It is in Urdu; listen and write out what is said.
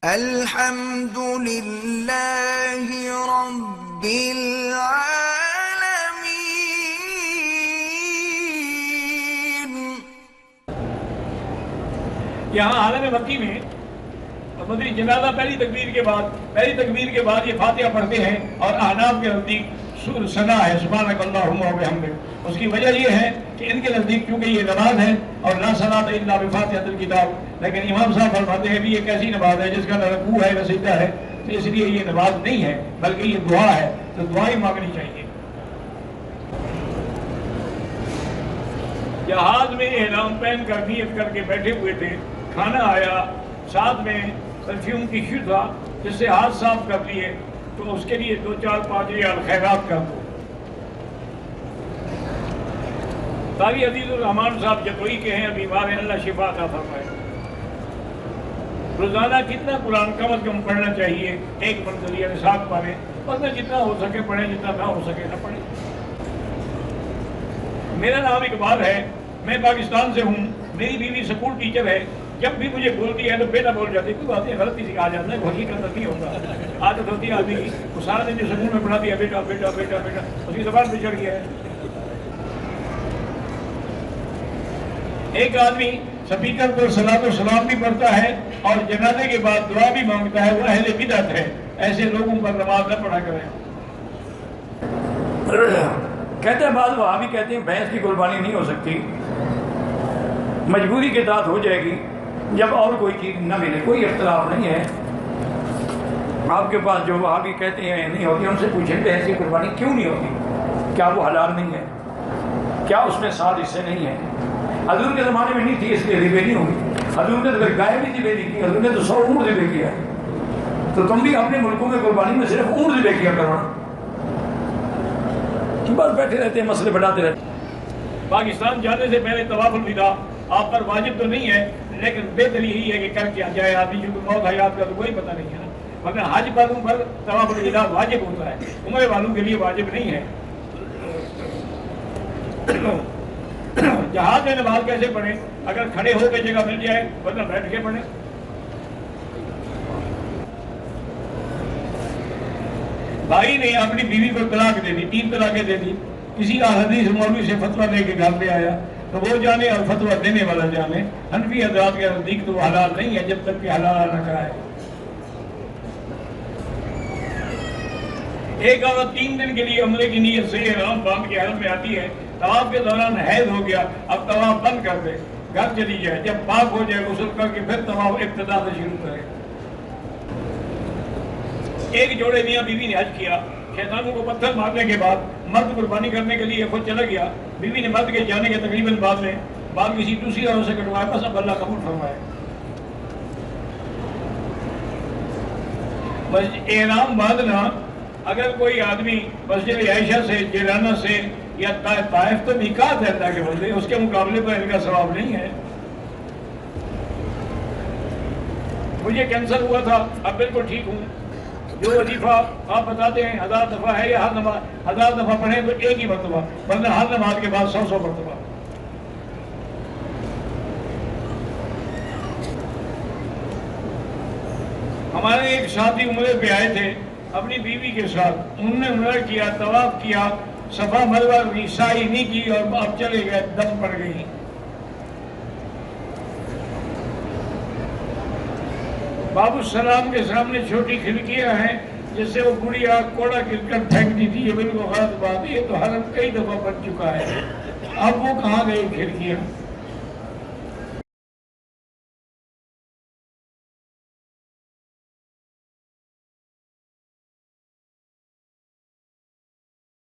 الحمد للہ رب العالمین۔ یہاں عالم مکی میں مدنی جنازہ پہلی تکبیر کے بعد یہ فاتحہ پڑھتے ہیں، اور احناف کے نزدیک ثنا ہے، سبحانک اللہم و بحمدک۔ اس کی وجہ یہ ہے کہ ان کے نزدیک کیونکہ یہ نماز ہے اور لا صلاۃ الا بفاتحۃ الکتاب، لیکن امام صاحب فرماتے ہیں بھی ایک ایسی نماز ہے جس کا نہ رکوع ہے نہ سجدہ ہے، تو اس لیے یہ نماز نہیں ہے بلکہ یہ دعا ہے، تو دعا ہی مانگنی چاہیے۔ جہاز میں احرام پہن کر نیت کر کے بیٹھے ہوئے تھے، کھانا آیا، ساتھ میں پرفیوم ٹیشو تھا، جس سے ہاتھ صاف کر لیے، تو اس کے لیے 2-4-5 ریال خیرات کر دو۔ قاری عزیز الرحمان صاحب جتوئی کے ہیں، بیمار ہیں، اللہ شفا عطا فرمائے۔ روزانہ کتنا قرآن کم از کم پڑھنا چاہیے؟ 1 منزل یعنی 7 پارے، اور میں جتنا ہو سکے پڑھیں، جتنا نہ ہو سکے نہ پڑھیں۔ میرا نام اقبال ہے، میں پاکستان سے ہوں، میری بیوی سکول ٹیچر ہے، جب بھی مجھے بولتی ہے تو بیٹا بول جاتی ہے، کوئی باتیں غلطی سے آ جاتا ہے، حقیقت نہیں ہوتا، عادت ہوتی ہے آدمی کی، وہ سارا دن جو سکول میں پڑھا دیا بیٹا بیٹا بیٹا بیٹا، اس کی زبان پہ چڑھ گیا ہے۔ ایک آدمی سپیکر پر صلاۃ و سلام بھی پڑھتا ہے اور جنازے کے بعد دعا بھی مانگتا ہے، وہ اہل بدعت ہے، ایسے لوگوں پر نماز نہ پڑھا کریں۔ کہتے ہیں بعض وہابی کہتے ہیں بھینس کی قربانی نہیں ہو سکتی، مجبوری کے تحت ہو جائے گی جب اور کوئی چیز نہ ملے۔ کوئی اختلاف نہیں ہے، آپ کے پاس جو وہابی کہتے ہیں نہیں ہوتی، ان سے پوچھیں بھینس کی قربانی کیوں نہیں ہوتی؟ کیا وہ حلال نہیں ہے؟ کیا اس میں 7 حصے نہیں ہیں؟ حضور کے زمانے میں نہیں تھی اس لیے ذبح نہیں ہوگی۔ حضور نے تو گائے بھی ذبح نہیں کی، حضور نے تو 100 اونٹ ذبح کیا ہے، تو تم بھی اپنے ملکوں میں قربانی میں صرف اونٹ ذبح کیا کرو، بس بیٹھے رہتے ہیں، مسئلے بڑھاتے رہتے ہیں۔ پاکستان جانے سے پہلے طواف الوداع آپ پر واجب تو نہیں ہے، لیکن بہتر یہی ہے کہ کر کے جائے آدمی، کیونکہ موت حیات کا تو کوئی پتہ نہیں ہے نا، مگر حج والوں پر طواف الوداع واجب ہوتا ہے، عمرے والوں کے لیے واجب نہیں ہے۔ جہاز میں نماز کیسے پڑھیں؟ اگر کھڑے ہو کے جگہ مل جائے ورنہ بیٹھ کے پڑھیں۔ بھائی نے اپنی بیوی کو طلاق دے دی، 3 طلاقیں دے دی، کسی حدیث مولوی سے فتویٰ لے کے گھر پہ آیا، تو وہ جانے اور فتویٰ دینے والا جانے۔ حنفی حضرات کے نزدیک تو وہ حلال نہیں ہے جب تک کہ حلال نہ کرائے۔ ایک عورت 3 دن کے لیے عمرے کی نیت سے احرام باندھ کے حرم میں آتی ہے، طواف کے دوران حیض ہو گیا، اب طواف بند کر دے، گھر چلی جائے، جب پاک ہو جائے غسل کر کے پھر طواف ابتدا سے شروع کرے۔ ایک جوڑے میاں بیوی نے حج کیا، شیطانوں کو پتھر مارنے کے بعد مرد قربانی کرنے کے لیے خود چلا گیا، بیوی نے مرد کے جانے کے تقریباً بعد میں بال کسی دوسری عورت سے کٹوایا، بس اب اللہ قبول فرمائے۔ احرام باندھنا، اگر کوئی آدمی مسجد عائشہ سے، جیرانہ سے یا طائف تو میقات ہے اللہ کے بندے، اس کے مقابلے پر ان کا ثواب نہیں ہے۔ مجھے کینسر ہوا تھا، اب بالکل ٹھیک ہوں۔ جو وظیفہ آپ بتاتے ہیں 1000 دفعہ ہے یا ہر نماز 1000 دفعہ پڑھیں تو ایک ہی مرتبہ، ورنہ ہر نماز کے بعد 100 مرتبہ۔ ہمارے ایک ساتھی عمرے پہ آئے تھے اپنی بیوی کے ساتھ، انہوں نے عمرہ کیا، طواف کیا، صفا مروہ کی سعی نہیں کی، اور اب چلے گئے، دم پڑ گئی۔ باب السلام کے سامنے چھوٹی کھڑکیاں ہیں جس سے وہ گڑیا کوڑا کرکٹ پھینکتی تھی، یہ بالکل غلط بات ہے، یہ تو حرم کئی دفعہ بن چکا ہے، اب وہ کہاں گئی کھڑکیاں؟